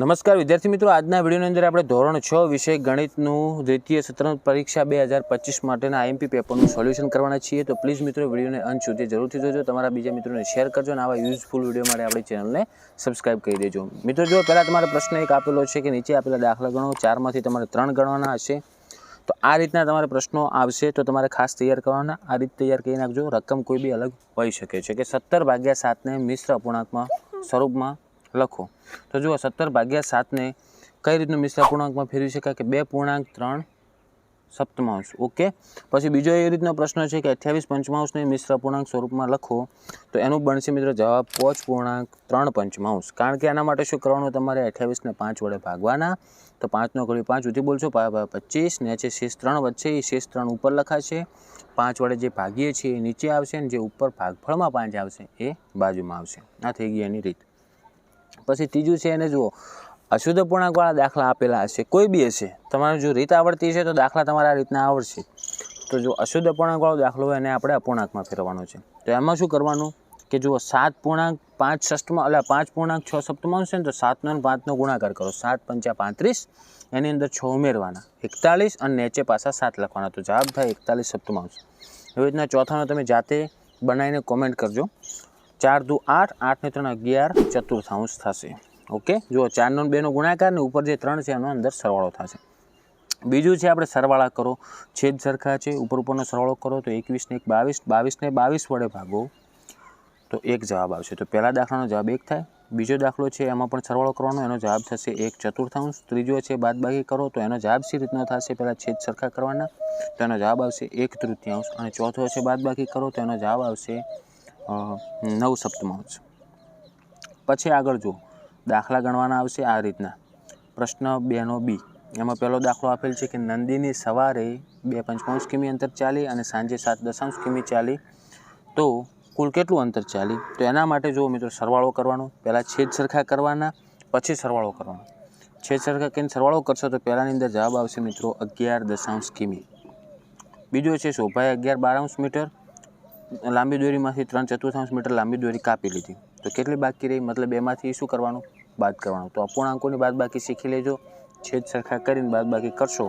નમસ્કાર વિદ્યાર્થી મિત્રો, આજના વિડીયોની અંદર આપણે ધોરણ 6 વિષય ગણિતનું દ્વિતીય સત્ર પરીક્ષા 2025 માટેના આઈએમપી પેપરનું સોલ્યુશન કરવાના છીએ. તો પ્લીઝ મિત્રો વિડીયોને અંત સુધી જરૂરથી જોજો, તમારા બીજા મિત્રોને શેર કરજો અને આવા યુઝફુલ વિડીયો માટે આપણી ચેનલને સબસ્ક્રાઇબ કરી દેજો. મિત્રો જો પહેલાં તમારો પ્રશ્ન એક આપેલો છે કે નીચે આપેલા દાખલા ગણો, 4માંથી તમારે 3 ગણવાના હશે. તો આ રીતના તમારે પ્રશ્નો આવશે તો તમારે ખાસ તૈયાર કરવાના. આ રીતે તૈયાર કરી નાખજો. રકમ કોઈ બી અલગ હોઈ શકે છે કે 17/7 ને મિશ્ર અપૂર્ણાંકમાં સ્વરૂપમાં લખો. તો જુઓ 17/7 ને કઈ રીતનું મિશ્ર અપૂર્ણાંકમાં ફેરવી શકાય કે 2.3 સપ્તમાંશ. ઓકે, પછી બીજો એ રીતનો પ્રશ્ન છે કે 28 પંચમાંશને મિશ્ર અપૂર્ણાંક સ્વરૂપમાં લખો. તો એનું બનશે મિત્રો જવાબ 5.3 પંચમાંશ. કારણ કે એના માટે શું કરવાનું, તમારે 28ને 5 વડે ભાગવાના. તો 5 નો ઘડી 5 ઉધી બોલશો, 25 ને છે શેષ 3 વચ્ચે, એ શેષ 3 ઉપર લખાશે. 5 વડે જે ભાગીએ છીએ એ નીચે આવશે અને જે ઉપર ભાગફળમાં 5 આવશે એ બાજુમાં આવશે. આ થઈ ગઈ એની રીત. પછી ત્રીજું છે એને જુઓ, અશુદ્ધ અપૂર્ણાંકવાળા દાખલા આપેલા હશે, કોઈ બી હશે. તમારે જો રીત આવડતી હશે તો દાખલા તમારા આ રીતના આવડશે. તો જો અશુદ્ધ અપૂર્ણાંકવાળો દાખલો હોય એને આપણે અપૂર્ણાંકમાં ફેરવવાનો છે. તો એમાં શું કરવાનું કે જુઓ 7.5 ષષ્ટમાં એટલે 5.6 સપ્તમાંશ છે ને, તો 7 નો 5 નો ગુણાકાર કરો, 7 પંચા 35, એની અંદર 6 ઉમેરવાના, 41 અને નીચે પાછા 7 લખવાના. તો જવાબ થાય 41 સપ્તમાંશ. એવી રીતના ચોથાનો તમે જાતે બનાવીને કોમેન્ટ કરજો. 4 દુ 8, 8 ને 3 11 ચતુર્થાંશ થશે. ઓકે, જુઓ 4 નો 2 નો ગુણાકાર ને ઉપર જે 3 છે એનો અંદર સરવાળો થશે. બીજું છે આપણે સરવાળા કરો, છેદ સરખા છે, ઉપરનો સરવાળો કરો તો 21 ને 1 22, 22 ને 22 વડે ભાગો તો 1 જવાબ આવશે. તો પહેલા દાખલાનો જવાબ 1 થાય. બીજો દાખલો છે એમાં પણ સરવાળો કરવાનો, એનો જવાબ થશે 1 ચતુર્થાંશ. ત્રીજો છે બાદબાકી કરો તો એનો જવાબ સી રીતનો થશે, પહેલાં છેદ સરખા કરવાના તો એનો જવાબ આવશે 1 તૃતીયાંશ. અને ચોથો છે બાદબાકી કરો તો એનો જવાબ આવશે 9 સપ્તમાંશ. પછી આગળ જુઓ દાખલા ગણવાના આવશે આ રીતના. પ્રશ્ન 2 નો બી, એમાં પહેલો દાખલો આપેલ છે કે નંદિની સવારે 2.5 કિમી અંતર ચાલી અને સાંજે 7.0 કિમી ચાલી, તો કુલ કેટલું અંતર ચાલી? તો એના માટે જુઓ મિત્રો સરવાળો કરવાનો, પહેલાં છેદ સરખા કરવાના પછી સરવાળો કરવાનો. છેદ સરખા કરીને સરવાળો કરશો તો પહેલાંની અંદર જવાબ આવશે મિત્રો 11.0 કિમી. બીજો છે શોભાએ 11/12 મીટર લાંબી દોરીમાંથી 3/4 મીટર લાંબી દોરી કાપી લીધી, તો કેટલી બાકી રહી? મતલબ એમાંથી શું કરવાનું, બાદ કરવાનું. તો અપૂર્ણાંકોની બાદબાકી શીખી લેજો. છેદ સરખા કરીને બાદબાકી કરશો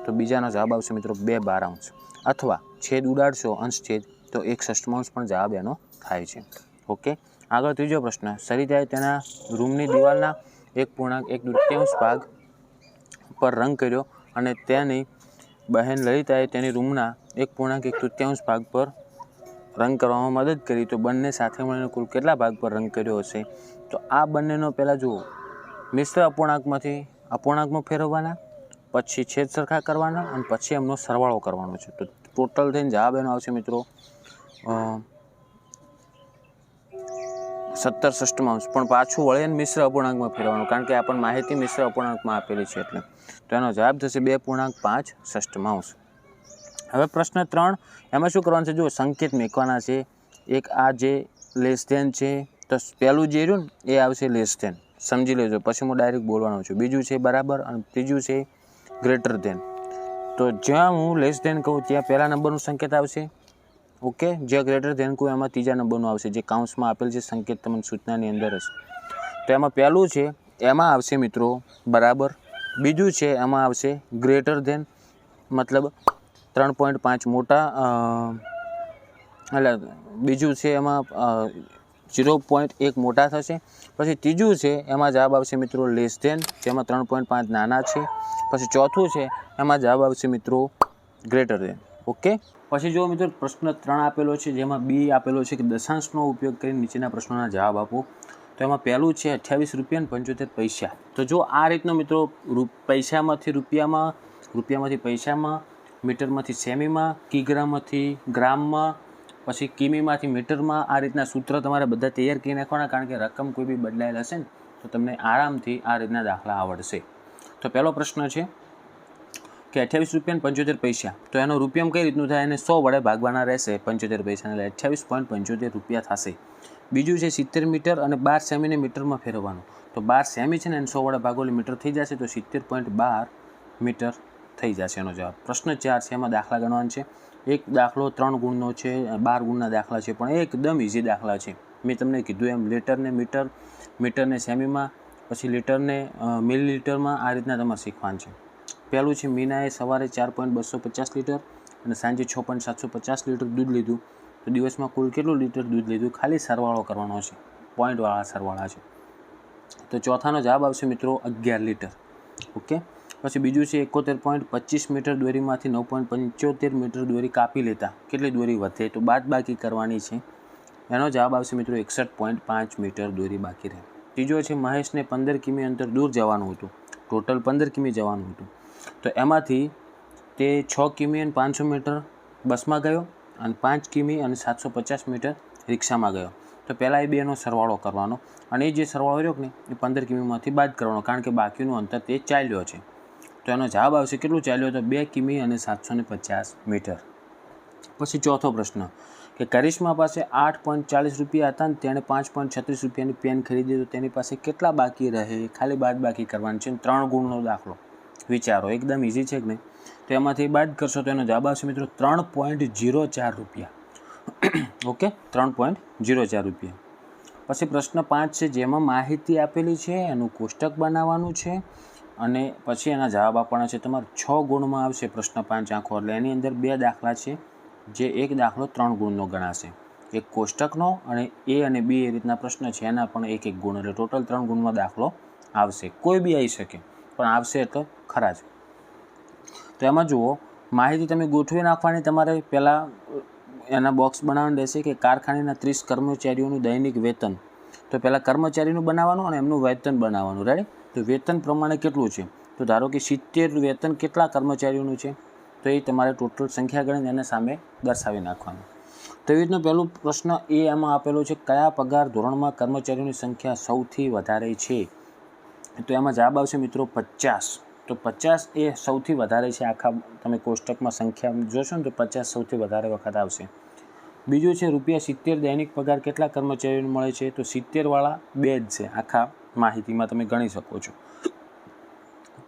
તો બીજાનો જવાબ આવશે મિત્રો 2/12, અથવા છેદ ઉડાડશો અંશ છેદ તો 1 ષષ્ઠમાંશ પણ જવાબ એનો થાય છે. ઓકે, આગળ ત્રીજો પ્રશ્ન, સરિતાએ તેના રૂમની દિવાલના 1.1 ભાગ પર રંગ કર્યો અને તેની બહેન લલિતાએ તેની રૂમના 1.1 ભાગ પર રંગ કરવામાં મદદ કરી, તો બંને સાથે મળીને કુલ કેટલા ભાગ પર રંગ કર્યો હશે? તો આ બંનેનો પહેલાં જુઓ મિશ્ર અપૂર્ણાંકમાંથી અપૂર્ણાંકમાં ફેરવવાના, પછી છેદ સરખા કરવાના અને પછી એમનો સરવાળો કરવાનો છે. તો ટોટલ થઈને જવાબ એનો આવશે મિત્રો 17 ષષ્ઠમાંશ. પણ પાછું વળીને મિશ્ર અપૂર્ણાંકમાં ફેરવવાનું, કારણ કે આપણને માહિતી મિશ્ર અપૂર્ણાંકમાં આપેલી છે એટલે. તો એનો જવાબ થશે 2.5 ષષ્ઠમાંશ. હવે પ્રશ્ન 3, એમાં શું કરવાનું છે? જુઓ સંકેત મેકવાના છે. એક આ જે લેસ ધેન છે, તો પહેલું જે રહ્યું ને એ આવશે લેસ ધેન, સમજી લેજો. પછી હું ડાયરેક્ટ બોલવાનો છું. બીજું છે બરાબર અને ત્રીજું છે ગ્રેટર ધેન. તો જ્યાં હું લેસ ધેન કહું ત્યાં પહેલા નંબરનું સંકેત આવશે. ઓકે, જ્યાં ગ્રેટર ધેન કહું એમાં ત્રીજા નંબરનું આવશે, જે કાઉન્સમાં આપેલ છે સંકેત તમને સૂચનાની અંદર હશે. તો એમાં પહેલું છે એમાં આવશે મિત્રો બરાબર. બીજું છે એમાં આવશે ગ્રેટર ધેન, મતલબ 3.5 મોટા, એટલે બીજું છે એમાં 0.1 મોટા થશે. પછી ત્રીજું છે એમાં જવાબ આવશે મિત્રો લેસ ધેન, જેમાં 3.5 નાના છે. પછી ચોથું છે એમાં જવાબ આવશે મિત્રો ગ્રેટર ધેન. ઓકે, પછી જો મિત્રો પ્રશ્ન 3 આપેલો છે, જેમાં બી આપેલો છે કે દશાંશનો ઉપયોગ કરીને નીચેના પ્રશ્નોના જવાબ આપો. તો એમાં પહેલું છે 28 રૂપિયા અને 75 પૈસા. તો જો આ રીતનો મિત્રો પૈસામાંથી રૂપિયામાં, રૂપિયામાંથી પૈસામાં, મીટરમાંથી સેમીમાં, કિગ્રામાંથી ગ્રામમાં, પછી કિમીમાંથી મીટરમાં, આ રીતના સૂત્ર તમારે બધા તૈયાર કરી નાખવાના. કારણ કે રકમ કોઈ બી બદલાયેલ હશે ને તો તમને આરામથી આ રીતના દાખલા આવડશે. તો પહેલો પ્રશ્ન છે કે 28 રૂપિયા અને 75 પૈસા. તો એનો રૂપિયામાં કઈ રીતનું થાય? એને 100 વડે ભાગવાના રહેશે 75 પૈસા, એટલે 28.75 રૂપિયા થશે. બીજું છે 70 મીટર અને 12 સેમીને મીટરમાં ફેરવવાનું. તો 12 સેમી છે ને એને 100 વડે ભાગો એટલે મીટર થઈ જશે, તો 70.12 મીટર થઈ જશે એનો જવાબ. પ્રશ્ન 4 છે, એમાં દાખલા ગણવાના છે. એક દાખલો 3 ગુણનો છે, 12 ગુણના દાખલા છે, પણ એકદમ ઇઝી દાખલા છે. મેં તમને કીધું એમ લીટરને મીટર, મીટરને સેમીમાં, પછી લીટરને મિલીલીટરમાં આ રીતના તમારે શીખવાનું છે. પહેલું છે મીનાએ સવારે 4.250 લીટર અને સાંજે 6.750 લીટર દૂધ લીધું. તો દિવસમાં કુલ કેટલું લીટર દૂધ લીધું? ખાલી સરવાળો કરવાનો છે, પોઈન્ટવાળા સરવાળા છે. તો ચોથાનો જવાબ આવશે મિત્રો 11 લીટર. ઓકે. પછી બીજું છે 71.25 મીટર દોરીમાંથી 9.75 મીટર દોરી કાપી લેતા કેટલી દોરી વધે? તો બાદબાકી કરવાની છે. એનો જવાબ આવશે મિત્રો 61.5 મીટર દોરી બાકી રહે. ત્રીજો છે મહેશને 15 કિમી અંતર દૂર જવાનું હતું, ટોટલ 15 કિમી જવાનું હતું. તો એમાંથી તે 6 કિમી અને 500 મીટર બસમાં ગયો અને 5 કિમી અને 750 મીટર રિક્ષામાં ગયો. તો પહેલાં એ બેનો સરવાળો કરવાનો અને એ જે સરવાળો રહ્યો ને એ 15 કિમીમાંથી બાદ કરવાનો, કારણ કે બાકીનું અંતર તે ચાલ્યો છે. તો એનો જવાબ આવશે કેટલું ચાલ્યો? તો 2 કિમી અને 750 મીટર. પછી ચોથો પ્રશ્ન કે કરિશ્મા પાસે 8.40 રૂપિયા હતા અને તેણે 5.36 રૂપિયાની પેન ખરીદી, તો તેની પાસે કેટલા બાકી રહે? ખાલી બાદ બાકી કરવાની છે. 3 ગુણનો દાખલો વિચારો, એકદમ ઇઝી છે કે નહીં? તો એમાંથી બાદ કરશો તો એનો જવાબ આવશે મિત્રો 3.04 રૂપિયા. ઓકે, 3.04 રૂપિયા. પછી પ્રશ્ન 5 છે જેમાં માહિતી આપેલી છે, એનું કોષ્ટક બનાવવાનું છે અને પછી એના જવાબ આપવાના છે. તમારે 6 ગુણમાં આવશે પ્રશ્ન 5 આખો, એટલે એની અંદર 2 દાખલા છે, જે એક દાખલો 3 ગુણનો ગણાશે, એક કોષ્ટકનો અને A અને B એ રીતના પ્રશ્ન છે એના પણ 1 ગુણ, એટલે ટોટલ 3 ગુણનો દાખલો આવશે. કોઈ બી આવી શકે પણ આવશે એટલે ખરા જ. તો એમાં જુઓ, માહિતી તમે ગોઠવી નાખવાની. તમારે પહેલાં એના બોક્સ બનાવવાનું રહેશે કે કારખાનાના 30 કર્મચારીઓનું દૈનિક વેતન. તો પહેલાં કર્મચારીનું બનાવવાનું અને એમનું વેતન બનાવવાનું. રેડી? તો વેતન પ્રમાણે કેટલું છે? તો ધારો કે 70 વેતન કેટલા કર્મચારીઓનું છે? તો એ તમારે ટોટલ સંખ્યા ગણીને એને સામે દર્શાવી નાખવાનું. તો એવી રીતનો પહેલો પ્રશ્ન એ એમાં આપેલો છે, કયા પગાર ધોરણમાં કર્મચારીઓની સંખ્યા સૌથી વધારે છે? તો એમાં જવાબ આવશે મિત્રો 50. તો 50 એ સૌથી વધારે છે. આખા તમે કોષ્ટકમાં સંખ્યા જોશો ને તો 50 સૌથી વધારે વખત આવશે. બીજું છે ₹70 દૈનિક પગાર કેટલા કર્મચારીઓને મળે છે? તો 70 2 જ છે આખા માહિતીમાં, તમે ગણી શકો છો.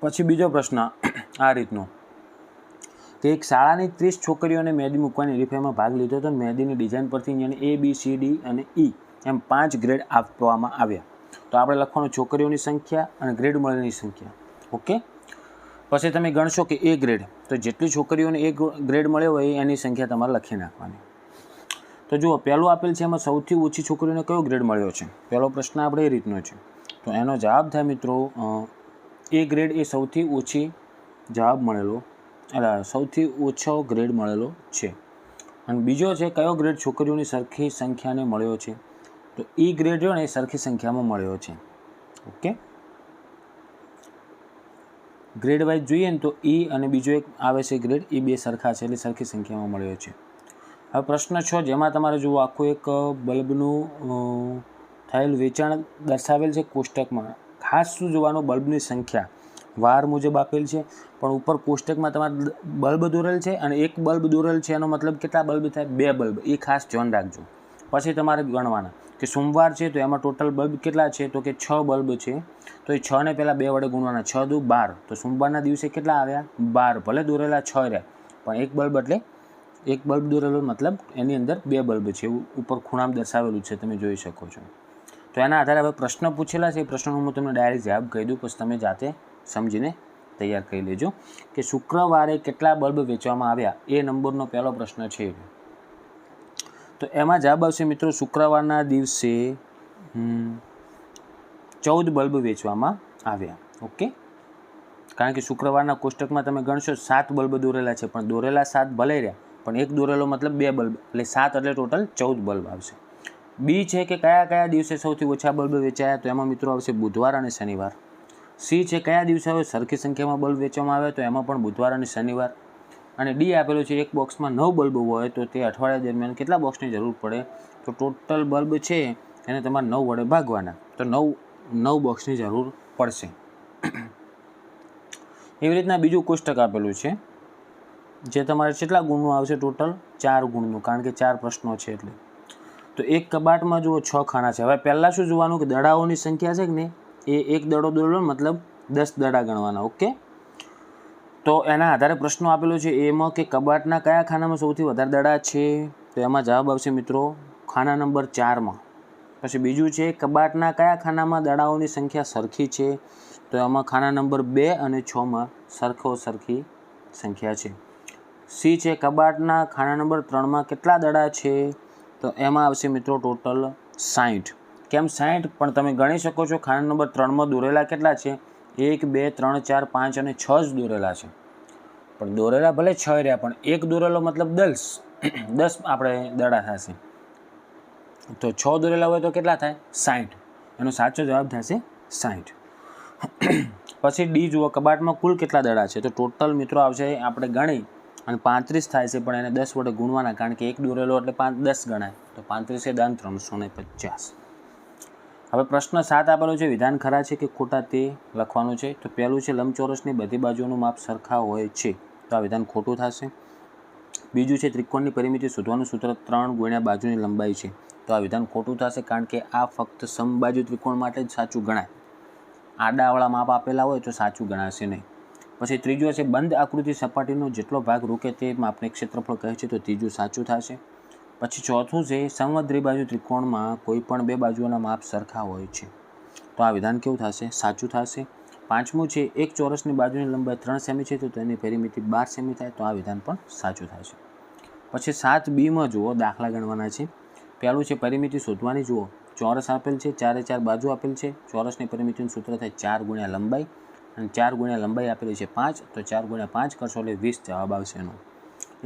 પછી બીજો પ્રશ્ન આ રીતનો કે એક શાળાની 30 છોકરીઓને મહેંદી મૂકવાની હરીફાઈમાં ભાગ લીધો હતો. મહેંદીની ડિઝાઇન પરથી એને A, B, C, D અને E એમ 5 ગ્રેડ આપવામાં આવ્યા. તો આપણે લખવાનું છોકરીઓની સંખ્યા અને ગ્રેડ મળેલી સંખ્યા. ઓકે. પછી તમે ગણશો કે A ગ્રેડ, તો જેટલી છોકરીઓને A ગ્રેડ મળ્યો હોય એની સંખ્યા તમારે લખી નાખવાની. તો જુઓ, પહેલું આપેલ છે એમાં સૌથી ઓછી છોકરીઓને કયો ગ્રેડ મળ્યો છે? પહેલો પ્રશ્ન આપણે એ રીતનો છે. તો એનો જવાબ થાય મિત્રો A ગ્રેડ એ સૌથી ઓછી જવાબ મળેલો, એટલે સૌથી ઓછો ગ્રેડ મળેલો છે. અને બીજો છે કયો ગ્રેડ છોકરીઓની સરખી સંખ્યાને મળ્યો છે? તો E ગ્રેડ રહ્યો ને એ સરખી સંખ્યામાં મળ્યો છે. ઓકે. ગ્રેડ વાઇઝ જોઈએ ને તો E અને બીજો એક આવે છે ગ્રેડ, એ બે સરખા છે એટલે સરખી સંખ્યામાં મળ્યો છે. હવે પ્રશ્ન 6 જેમાં તમારે જુઓ આખું એક બલ્બનું થયેલ વેચાણ દર્શાવેલ છે કોષ્ટકમાં. ખાસ શું જોવાનું? બલ્બની સંખ્યા વાર મુજબ આપેલ છે, પણ ઉપર કોષ્ટકમાં તમારે બલ્બ દોરેલ છે અને એક બલ્બ દોરેલ છે, એનો મતલબ કેટલા બલ્બ થાય? 2 બલ્બ. એ ખાસ ધ્યાન રાખજો. પછી તમારે ગણવાના કે સોમવાર છે તો એમાં ટોટલ બલ્બ કેટલા છે? તો કે 6 બલ્બ છે. તો એ 6 ને પહેલાં 2 વડે ગુણવાના, 6 દુ 12. તો સોમવારના દિવસે કેટલા આવ્યા? 12. ભલે દોરેલા 6 રહ્યા પણ એક બલ્બ એટલે એક બલ્બ દોરેલો મતલબ એની અંદર 2 બલ્બ છે, એવું ઉપર ખૂણામાં દર્શાવેલું છે, તમે જોઈ શકો છો. તો એના આધારે હવે પ્રશ્ન પૂછેલા છે, એ પ્રશ્નનો હું તમને ડાયરેક્ટ જવાબ કહી દઉં, પછી તમે જાતે સમજીને તૈયાર કરી લેજો કે શુક્રવારે કેટલા બલ્બ વેચવામાં આવ્યા. એ નંબરનો પહેલો પ્રશ્ન છે. તો એમાં જવાબ આવશે મિત્રો શુક્રવારના દિવસે 14 બલ્બ વેચવામાં આવ્યા. ઓકે. કારણ કે શુક્રવારના કોષ્ટકમાં તમે ગણશો 7 બલ્બ દોરેલા છે, પણ દોરેલા 7 ભલે રહ્યા પણ એક દોરેલો મતલબ 2 બલ્બ, એટલે 7 એટલે ટોટલ 14 બલ્બ આવશે. બી છે કે કયા કયા દિવસે સૌથી ઓછા બલ્બ વેચાયા? તો એમાં મિત્રો આવશે બુધવાર અને શનિવાર. સી છે કયા દિવસે સરખી સંખ્યામાં બલ્બ વેચવામાં આવે? તો એમાં પણ બુધવાર અને શનિવાર. અને ડી આપેલું છે એક બોક્સમાં 9 બલ્બ હોય તો તે અઠવાડિયા દરમિયાન કેટલા બોક્સની જરૂર પડે? તો ટોટલ બલ્બ છે એને તમારે 9 વડે ભાગવાના, તો 9 બોક્સની જરૂર પડશે. એવી રીતના બીજું કોષ્ટક આપેલું છે જે તમારે કેટલા ગુણનું આવશે? ટોટલ 4 ગુણનું, કારણ કે 4 પ્રશ્નો છે એટલે. તો એક કબાટમાં જુઓ 6 ખાના છે. હવે પહેલાં શું જોવાનું કે દડાઓની સંખ્યા છે કે ને એ એક દડો દોરેલો મતલબ 10 દડા ગણવાના. ઓકે. તો એના આધારે પ્રશ્નો આપેલો છે એમાં કે કબાટના કયા ખાનામાં સૌથી વધારે દડા છે? તો એમાં જવાબ આવશે મિત્રો ખાના નંબર 4માં. પછી બીજું છે કબાટના કયા ખાનામાં દડાઓની સંખ્યા સરખી છે? તો એમાં ખાના નંબર 2 અને 6માં સરખી સંખ્યા છે. સી છે કબાટના ખાના નંબર 3માં કેટલા દડા છે? તો એમાં આવશે મિત્રો ટોટલ 60. કેમ 60? પણ તમે ગણી શકો છો ખાના નંબર 3માં દોરેલા કેટલા છે? 1 2 3 4 5 અને 6 જ દોરેલા છે. પણ દોરેલા ભલે 6 રહ્યા, પણ એક દોરેલો મતલબ 10 આપણે દડા થશે. તો 6 દોરેલા હોય તો કેટલા થાય? 60. એનો સાચો જવાબ થશે 60. પછી ડી જુઓ, કબાટમાં કુલ કેટલા દડા છે? તો ટોટલ મિત્રો આવશે આપણે ગણી અને 35 થાય છે, પણ એને 10 વડે ગુણવાના, કારણ કે એક દોરેલો એટલે 10 ગણાય. તો 35 દાન 350. હવે પ્રશ્ન 7 આપેલો છે, વિધાન ખરા છે કે ખોટા તે લખવાનું છે. તો પહેલું છે લંબચોરસની બધી બાજુઓનું માપ સરખા હોય છે. તો આ વિધાન ખોટું થશે. બીજું છે ત્રિકોણની પરિમિતિ શોધવાનું સૂત્ર 3 ગુણ્યા બાજુની લંબાઈ છે. તો આ વિધાન ખોટું થશે, કારણ કે આ ફક્ત સમબાજુ ત્રિકોણ માટે જ સાચું ગણાય. આડાવાળા માપ આપેલા હોય તો સાચું ગણાશે નહીં. પછી ત્રીજું છે બંધ આકૃતિ સપાટીનો જેટલો ભાગ રોકે તે માપને ક્ષેત્રફળ કહે છે. તો ત્રીજું સાચું થશે. પછી ચોથું છે સમદ્વિબાજુ ત્રિકોણમાં કોઈ પણ બે બાજુઓના માપ સરખા હોય છે. તો આ વિધાન કેવું થશે? સાચું થશે. પાંચમું છે એક ચોરસની બાજુની લંબાઈ 3 સેમી છે, તો તેની પરિમિતિ 12 સેમી થાય. તો આ વિધાન પણ સાચું થશે. પછી 7બીમાં જુઓ, દાખલા ગણવાના છે. પહેલું છે પરિમિતિ શોધવાની. જુઓ, ચોરસ આપેલ છે, 4 4 બાજુ આપેલ છે. ચોરસની પરિમિતિનું સૂત્ર થાય 4 ગુણ્યા લંબાઈ, અને 4 ગુણ્યા લંબાઈ આપેલી છે 5. તો 4 ગુણ્યા 5 કરશો એટલે 20 જવાબ આવશે એનો.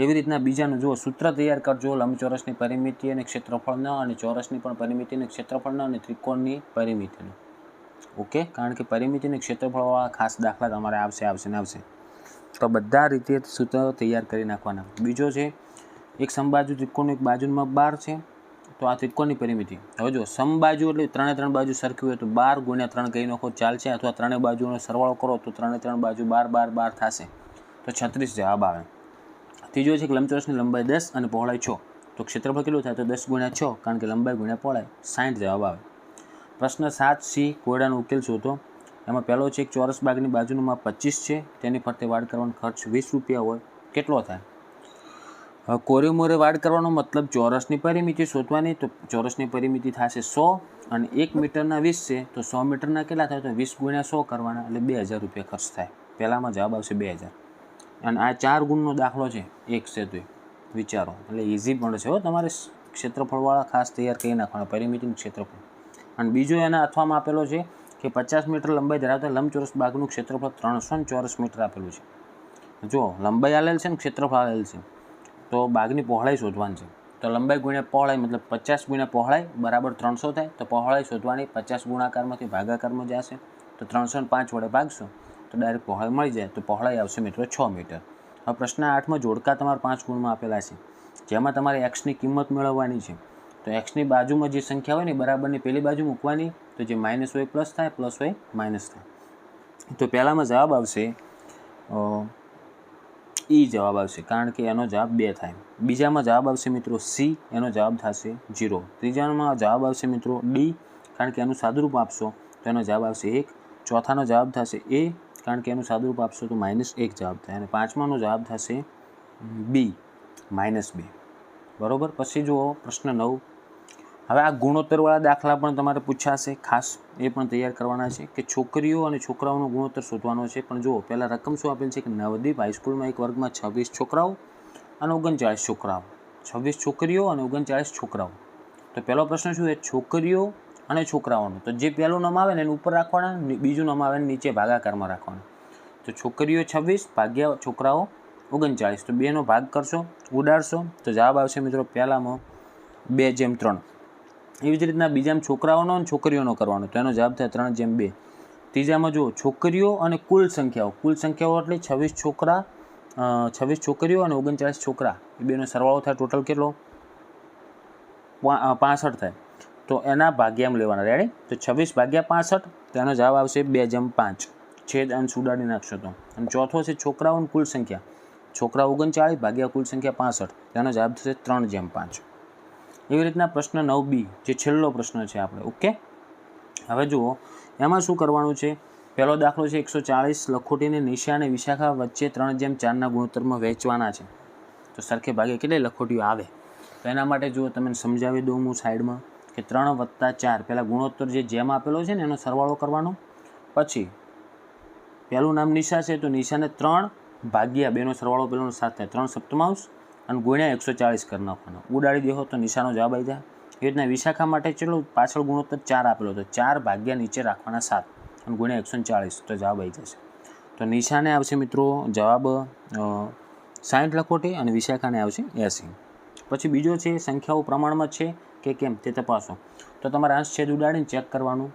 એવી રીતના બીજાનું જુઓ, સૂત્ર તૈયાર કરજો લંબચોરસની પરિમિતિ અને ક્ષેત્રફળનો, અને ચોરસની પણ પરિમિતિ અને ક્ષેત્રફળનો, અને ત્રિકોણની પરિમિતિનો. ઓકે, કારણ કે પરિમિતિ અને ક્ષેત્રફળવાળા ખાસ દાખલા તમારે આવશે. તો બધા રીતે સૂત્ર તૈયાર કરી નાખવાના. બીજો છે એક સમબાજુ ત્રિકોણનું એક બાજુનું માપ 12 છે. તો આ ત્રિકોણની પરિમિતિ. હવે જો સમબાજુ એટલે 3 બાજુ સરખી હોય તો 12 ગુણ્યા 3 કહી નાખો, ચાલશે. અથવા 3 બાજુનો સરવાળો કરો તો 3 બાજુ 12 થશે. તો 36 જવાબ આવે. ત્રીજો છે કે લંબચોરસની લંબાઈ 10 અને પહોળાઈ 6. તો ક્ષેત્રફળ કેટલું થાય? તો 10 ગુણ્યા 6, કારણ કે લંબાઈ ગુણ્યા પહોળાઈ 60 જવાબ આવે. પ્રશ્ન 7C કોયડાનો ઉકેલ શોધો. એમાં પહેલો છે એક ચોરસ બાગની બાજુનું માપ 25 છે. તેની ફરતે વાડ કરવાનો ખર્ચ 20 રૂપિયા હોય. કેટલો થાય? હવે કોરે મોરે વાડ કરવાનો મતલબ ચોરસની પરિમિતિ શોધવાની. તો ચોરસની પરિમિતિ થશે 100, અને 1 મીટરના 20 છે. તો 100 મીટરના કેટલા થાય? તો 20 ગુણ્યા 100 કરવાના, એટલે 2000 રૂપિયા ખર્ચ થાય. પહેલામાં જવાબ આવશે 2000. અને આ 4 ગુણનો દાખલો છે, એક છે તો વિચારો. એટલે ઇઝી પણ છે હો. તમારે ક્ષેત્રફળવાળા ખાસ તૈયાર કરી નાખવાના, પરિમિતિનું ક્ષેત્રફળ. અને બીજો એના અથવામાં આપેલો છે કે 50 મીટર લંબાઈ ધરાવતા લંબચોરસ બાગનું ક્ષેત્રફળ 300 ચોરસ મીટર આપેલું છે. જો લંબાઈ આલેલ છે ને ક્ષેત્રફળ આલેલ છે, તો બાગની પહોળાઈ શોધવાની છે. તો લંબાઈ ગુણ્યા પહોળાઈ મતલબ 50 ગુણ્યા પહોળાઈ બરાબર 300 થાય. તો પહોળાઈ શોધવાની 50 ગુણાકારમાંથી ભાગાકારમાં જશે. તો 305 વડે ભાગશો તો ડાયરેક્ટ પહોળાઈ મળી જાય. તો પહોળાઈ આવશે મિત્રો 6 મીટર. હવે પ્રશ્ન 8માં જોડકા તમારે 5 ગુણમાં આપેલા છે, જેમાં તમારે એક્સની કિંમત મેળવવાની છે. તો એક્સની બાજુમાં જે સંખ્યા હોય ને બરાબરની પેલી બાજુ મૂકવાની. તો જે માઇનસ હોય પ્લસ થાય, પ્લસ હોય માઇનસ થાય. તો પહેલામાં જવાબ આવશે ઈ જવાબ આવશે, કારણ કે એનો જવાબ 2 થાય. બીજામાં જવાબ આવશે મિત્રો સી, એનો જવાબ થશે 0. ત્રીજામાં જવાબ આવશે મિત્રો ડી, કારણ કે એનું સાદુરૂપ આપશો તો એનો જવાબ આવશે 1. ચોથાનો જવાબ થશે એ, કારણ કે એનું સાદુરૂપ આપશો તો -1 જવાબ થાય. અને પાંચમાનો જવાબ થશે બી, -2. બરાબર. પછી જુઓ પ્રશ્ન 9. હવે આ ગુણોત્તરવાળા દાખલા પણ તમારે પૂછાશે ખાસ, એ પણ તૈયાર કરવાના છે કે છોકરીઓ અને છોકરાઓનો ગુણોત્તર શોધવાનો છે. પણ જુઓ પહેલાં રકમ શું આપેલ છે કે નવદીપ હાઈસ્કૂલમાં એક વર્ગમાં 26 છોકરાઓ અને 39 છોકરાઓ. 26 છોકરીઓ અને 39 છોકરાઓ. તો પહેલો પ્રશ્ન શું છે? છોકરીઓ અને છોકરાઓનો. તો જે પહેલું નામ આવે ને એને ઉપર રાખવાના, બીજું નામ આવે ને નીચે ભાગાકારમાં રાખવાના. તો છોકરીઓ 26 ભાગ્યા છોકરાઓ 39. તો 2નો ભાગ કરશો, ઉડાડશો તો જવાબ આવશે મિત્રો પહેલામાં 2/3. એવી જ રીતના બીજામાં છોકરાઓનો અને છોકરીઓનો કરવાનો, તો એનો જવાબ થાય 3/2. ત્રીજામાં જુઓ છોકરીઓ અને કુલ સંખ્યાઓ એટલે 26 છોકરીઓ અને 39 છોકરા, એ બેનો સરવાળો થાય. ટોટલ કેટલો? 65 થાય. તો એના ભાગ્યામાં લેવાના. રેડી? તો 26 ભાગ્યા 65, તો એનો જવાબ આવશે 2/5. છેદ અંશ ઉડાડી નાખશો તો. અને ચોથો છે છોકરાઓની કુલ સંખ્યા. છોકરા 39 ભાગ્યા કુલ સંખ્યા 65, તેનો જવાબ થશે 3/5. એવી રીતના પ્રશ્ન 9B જે છેલ્લો પ્રશ્ન છે આપણે. ઓકે, હવે જુઓ એમાં શું કરવાનું છે. પહેલો દાખલો છે 140 લખોટીને નિશા અને વિશાખા વચ્ચે 3/4ના ગુણોત્તરમાં વહેંચવાના છે. તો સરખે ભાગે કેટલી લખોટીઓ આવે? તો એના માટે જુઓ તમને સમજાવી દઉં હું સાઈડમાં કે 3 + 4, પહેલાં ગુણોત્તર જે જેમ આપેલો છે ને એનો સરવાળો કરવાનો, પછી પહેલું નામ નિશા છે તો નિશાને 3 ભાગ્યા 2નો સરવાળો પેલોનો 7 થાય, 3 સપ્તમાંશ અને ગુણ્યા 140 કરી નાખવાનો, ઉડાડી દેખો તો નિશાનો જવાબ આવી જાય. એ રીતના વિશાખા માટે ચલો પાછળ ગુણોત્તર 4 આપેલો તો 4 ભાગ્યા નીચે રાખવાના 7 અને ગુણ્યા 140 તો જવાબ આવી જશે. તો નિશાને આવશે મિત્રો જવાબ 60 લખોટી અને વિશાખાને આવશે 80. પછી બીજો છે સંખ્યાઓ પ્રમાણમાં છે કે કેમ તે તપાસો. તો તમારે અંશ છેદ ઉડાડીને ચેક કરવાનું.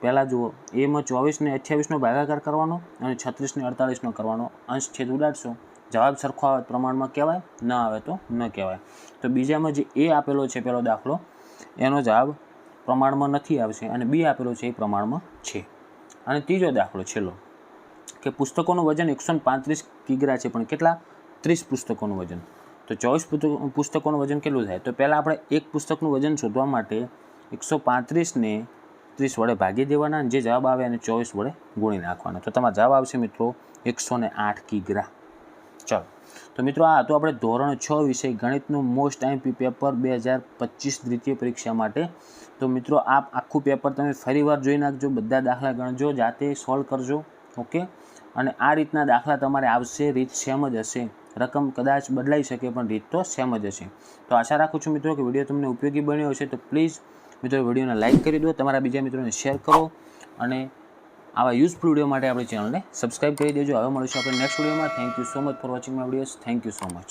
પહેલાં જુઓ, એમાં 24 ને 28નો ભાગાકાર કરવાનો અને 36 ને 48નો કરવાનો. અંશ છેદ ઉડાડશો, જવાબ સરખો આવે પ્રમાણમાં કહેવાય, ન આવે તો ન કહેવાય. તો બીજામાં જે એ આપેલો છે પહેલો દાખલો એનો જવાબ પ્રમાણમાં નથી આવશે અને બી આપેલો છે એ પ્રમાણમાં છે. અને ત્રીજો દાખલો છેલ્લો કે પુસ્તકોનું વજન 135 કિગ્રા છે પણ કેટલા? 30 પુસ્તકોનું વજન. તો 24 પુસ્તકોનું વજન કેટલું થાય? તો પહેલાં આપણે એક પુસ્તકનું વજન શોધવા માટે 135ને 30 વડે ભાગી દેવાના અને જે જવાબ આવે એને 24 વડે ગુણી નાખવાના. તો તમારો જવાબ આવશે મિત્રો 108 કિગ્રા. ચાલો, તો મિત્રો આ હતું આપણે ધોરણ 6 વિષય ગણિતનું મોસ્ટ આઈએમપી પેપર 2025 દ્વિતીય પરીક્ષા માટે. તો મિત્રો આ આખું પેપર તમે ફરીવાર જોઈ નાખજો, બધા દાખલા ગણજો, જાતે સોલ્વ કરજો. ઓકે, અને આ રીતના દાખલા તમારે આવશે, રીત સેમ જ હશે, રકમ કદાચ બદલાઈ શકે પણ રીત તો સેમ જ હશે. તો આશા રાખું છું મિત્રો કે વિડીયો તમને ઉપયોગી બન્યો હશે. તો પ્લીઝ મિત્રો વિડીયોને લાઇક કરી દો, તમારા બીજા મિત્રોને શેર કરો અને આવા યુઝફુલ વિડીયો માટે આપણી ચેનલને સબસ્ક્રાઈબ કરી દેજો. હવે મળીશું આપણે નેક્સ્ટ વિડીયોમાં. Thank you so much for watching my videos. Thank you so much.